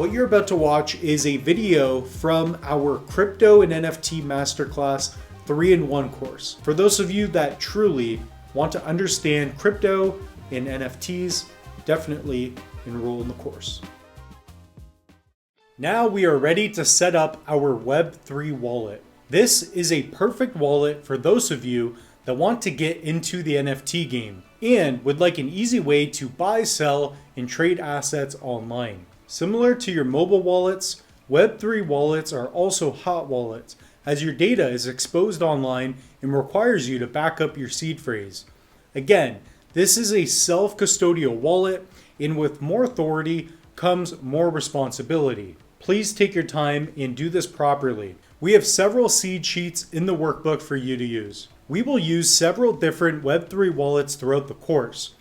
What you're about to watch is a video from our Crypto and NFT Masterclass 3-in-1 course. For those of you that truly want to understand crypto and NFTs, definitely enroll in the course. Now we are ready to set up our Web3 wallet. This is a perfect wallet for those of you that want to get into the NFT game and would like an easy way to buy, sell, and trade assets online. Similar to your mobile wallets, Web3 wallets are also hot wallets, as your data is exposed online and requires you to back up your seed phrase. Again, this is a self-custodial wallet, and with more authority comes more responsibility. Please take your time and do this properly. We have several seed sheets in the workbook for you to use. We will use several different Web3 wallets throughout the course,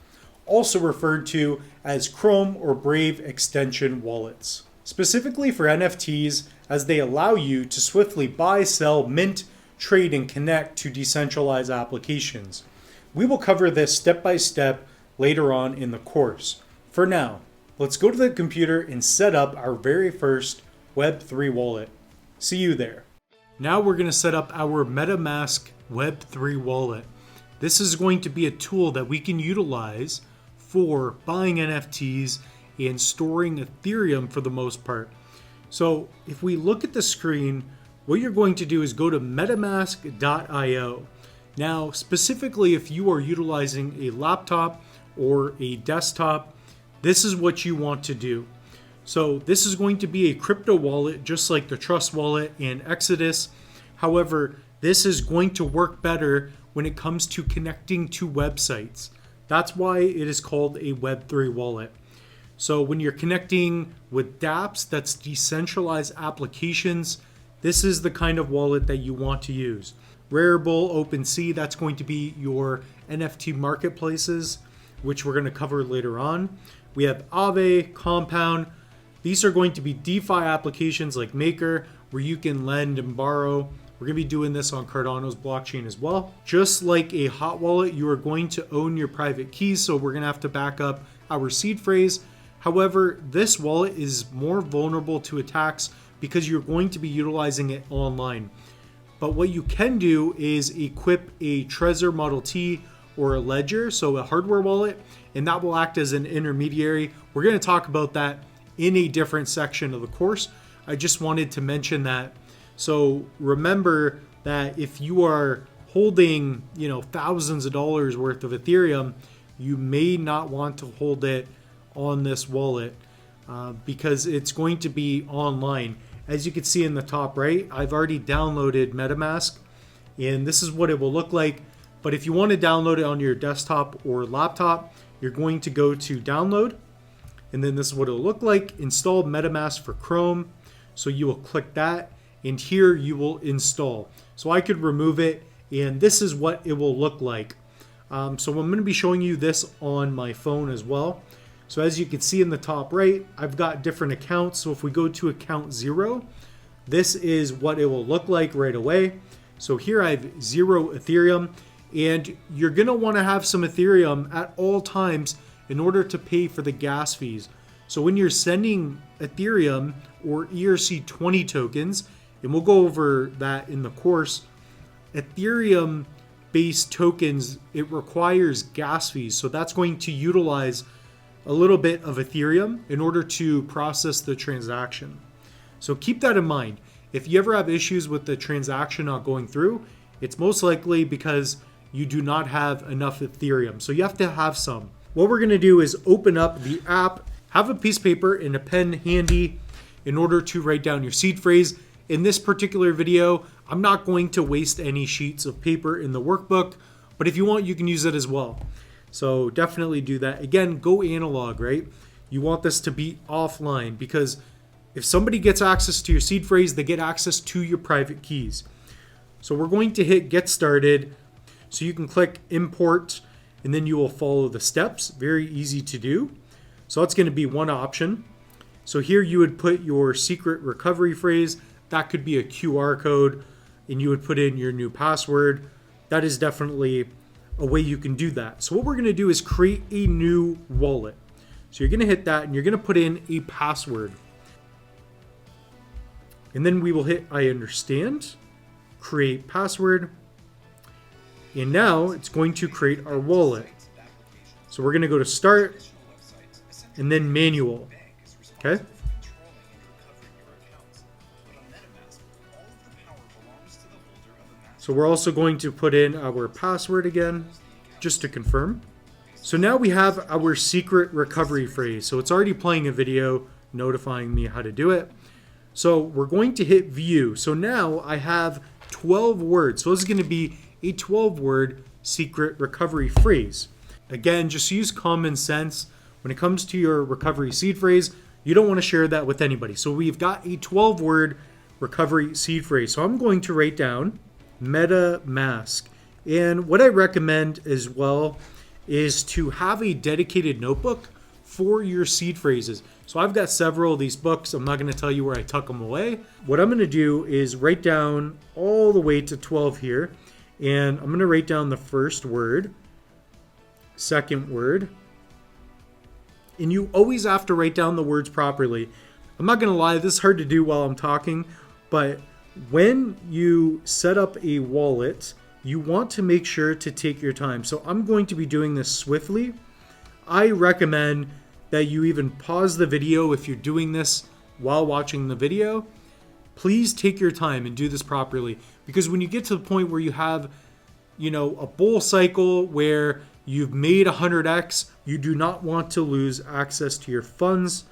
also referred to as Chrome or Brave extension wallets. Specifically for NFTs, as they allow you to swiftly buy, sell, mint, trade, and connect to decentralized applications. We will cover this step by step later on in the course. For now, let's go to the computer and set up our very first Web3 wallet. See you there. Now we're going to set up our MetaMask Web3 wallet. This is going to be a tool that we can utilize for buying NFTs and storing Ethereum for the most part. So if we look at the screen, what you're going to do is go to metamask.io. Now, specifically if you are utilizing a laptop or a desktop, this is what you want to do. So this is going to be a crypto wallet, just like the Trust wallet and Exodus. However, this is going to work better when it comes to connecting to websites. That's why it is called a Web3 wallet. So when you're connecting with dApps, that's decentralized applications, this is the kind of wallet that you want to use. Rarible, OpenSea, that's going to be your NFT marketplaces, which we're going to cover later on. We have Aave, Compound. These are going to be DeFi applications like Maker, where you can lend and borrow. We're going to be doing this on Cardano's blockchain as well. Just like a hot wallet, you are going to own your private keys, so we're going to have to back up our seed phrase. However, this wallet is more vulnerable to attacks because you're going to be utilizing it online. But what you can do is equip a Trezor Model T or a Ledger, so a hardware wallet, and that will act as an intermediary. We're going to talk about that in a different section of the course. I just wanted to mention that. So remember that if you are holding, thousands of dollars worth of Ethereum, you may not want to hold it on this wallet because it's going to be online. As you can see in the top right, I've already downloaded MetaMask, and this is what it will look like. But if you want to download it on your desktop or laptop, you're going to go to download, and then this is what it'll look like. Install MetaMask for Chrome. So you will click that, and here you will install. So I could remove it, and this is what it will look like. So I'm going to be showing you this on my phone as well. So as you can see in the top right, I've got different accounts. So if we go to account 0, this is what it will look like right away. So here I have 0 Ethereum, and you're going to want to have some Ethereum at all times in order to pay for the gas fees. So when you're sending Ethereum or ERC20 tokens, and we'll go over that in the course, Ethereum based tokens, it requires gas fees. So that's going to utilize a little bit of Ethereum in order to process the transaction. So keep that in mind. If you ever have issues with the transaction not going through, it's most likely because you do not have enough Ethereum. So you have to have some. What we're going to do is open up the app, have a piece of paper and a pen handy in order to write down your seed phrase. In this particular video, I'm not going to waste any sheets of paper in the workbook, but if you want, you can use it as well. So definitely do that. Again, go analog, right? You want this to be offline because if somebody gets access to your seed phrase, they get access to your private keys. So we're going to hit get started. So you can click import and then you will follow the steps. Very easy to do. So that's going to be one option. So here you would put your secret recovery phrase. That could be a QR code, and you would put in your new password. That is definitely a way you can do that. So what we're going to do is create a new wallet. So you're going to hit that and you're going to put in a password. And then we will hit I understand, create password. And now it's going to create our wallet. So we're going to go to start and then manual. Okay. So we're also going to put in our password again, just to confirm. So now we have our secret recovery phrase. So it's already playing a video notifying me how to do it. So we're going to hit view. So now I have 12 words. So this is going to be a 12-word secret recovery phrase. Again, just use common sense. When it comes to your recovery seed phrase, you don't want to share that with anybody. So we've got a 12-word recovery seed phrase. So I'm going to write down MetaMask. And what I recommend as well is to have a dedicated notebook for your seed phrases. So I've got several of these books. I'm not going to tell you where I tuck them away. What I'm going to do is write down all the way to 12 here. And I'm going to write down the first word, second word. And you always have to write down the words properly. I'm not going to lie, this is hard to do while I'm talking, but when you set up a wallet, you want to make sure to take your time. So I'm going to be doing this swiftly. I recommend that you even pause the video if you're doing this while watching the video. Please take your time and do this properly, because when you get to the point where you have, a bull cycle where you've made 100x, you do not want to lose access to your funds.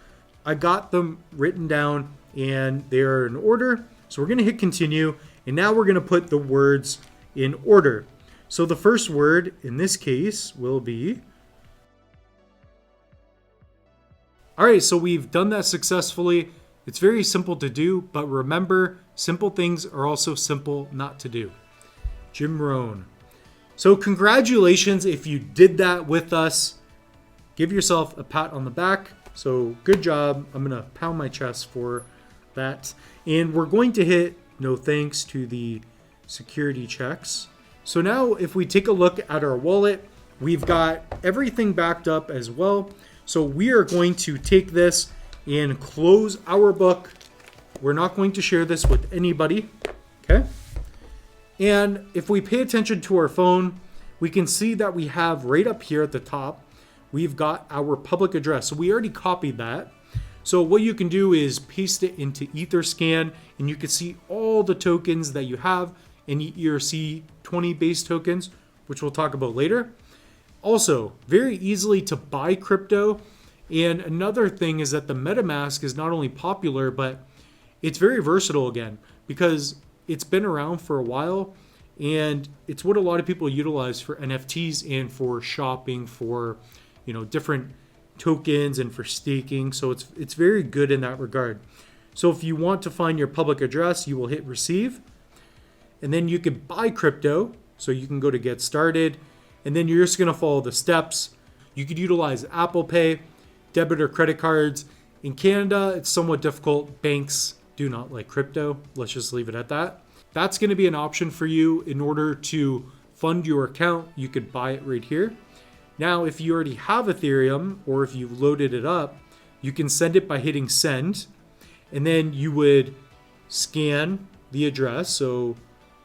I got them written down and they are in order. So we're going to hit continue, and now we're going to put the words in order. So the first word in this case will be, all right, so we've done that successfully. It's very simple to do, but remember, simple things are also simple not to do. Jim Rohn. So congratulations if you did that with us. Give yourself a pat on the back. So good job. I'm going to pound my chest for that. And we're going to hit no thanks to the security checks. So now if we take a look at our wallet, we've got everything backed up as well. So we are going to take this and close our book. We're not going to share this with anybody. Okay. And if we pay attention to our phone, we can see that we have right up here at the top, we've got our public address. So we already copied that. So what you can do is paste it into Etherscan, and you can see all the tokens that you have in ERC20 base tokens, which we'll talk about later. Also, very easily to buy crypto. And another thing is that the MetaMask is not only popular, but it's very versatile again, because it's been around for a while, and it's what a lot of people utilize for NFTs and for shopping for, different tokens and for staking. So it's very good in that regard. So if you want to find your public address, you will hit receive, and then you can buy crypto. So you can go to get started, and then you're just going to follow the steps. You could utilize Apple Pay, debit or credit cards. In Canada, it's somewhat difficult. Banks do not like crypto. Let's just leave it at that. That's going to be an option for you in order to fund your account. You could buy it right here. Now, if you already have Ethereum, or if you've loaded it up, you can send it by hitting send, and then you would scan the address. So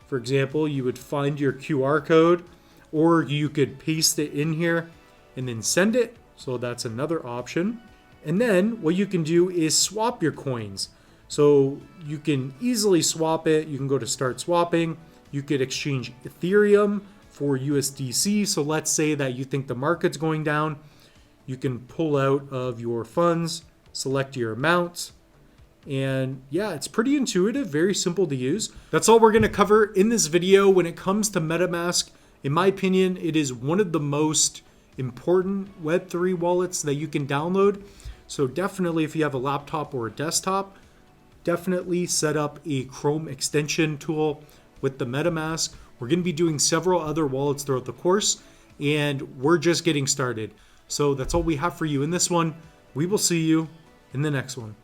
for example, you would find your QR code, or you could paste it in here and then send it. So that's another option. And then what you can do is swap your coins. So you can easily swap it. You can go to start swapping. You could exchange Ethereum for USDC. So let's say that you think the market's going down. You can pull out of your funds, select your amount. And yeah, it's pretty intuitive, very simple to use. That's all we're going to cover in this video. When it comes to MetaMask, in my opinion, it is one of the most important Web3 wallets that you can download. So definitely, if you have a laptop or a desktop, definitely set up a Chrome extension tool with the MetaMask. We're going to be doing several other wallets throughout the course, and we're just getting started. So that's all we have for you in this one. We will see you in the next one.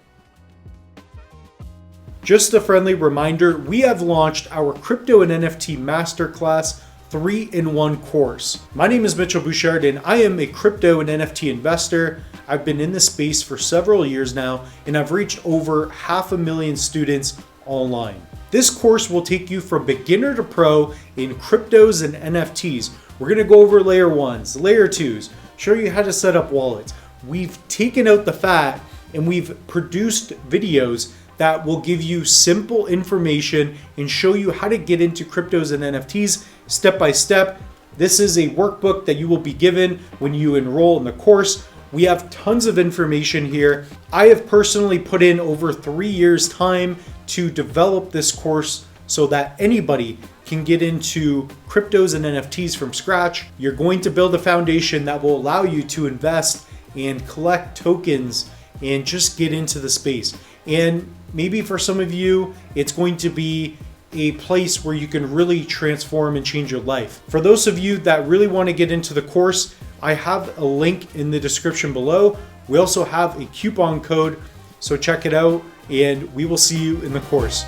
Just a friendly reminder, we have launched our Crypto and NFT Masterclass 3-in-1 course. My name is Mitchell Bouchard, and I am a crypto and NFT investor. I've been in this space for several years now, and I've reached over 500,000 students online. This course will take you from beginner to pro in cryptos and NFTs. We're going to go over layer 1s, layer 2s, show you how to set up wallets. We've taken out the fat and we've produced videos that will give you simple information and show you how to get into cryptos and NFTs step by step. This is a workbook that you will be given when you enroll in the course. We have tons of information here. I have personally put in over 3 years' time to develop this course so that anybody can get into cryptos and NFTs from scratch. You're going to build a foundation that will allow you to invest and collect tokens and just get into the space. And maybe for some of you, it's going to be a place where you can really transform and change your life. For those of you that really want to get into the course, I have a link in the description below. We also have a coupon code, so check it out and we will see you in the course.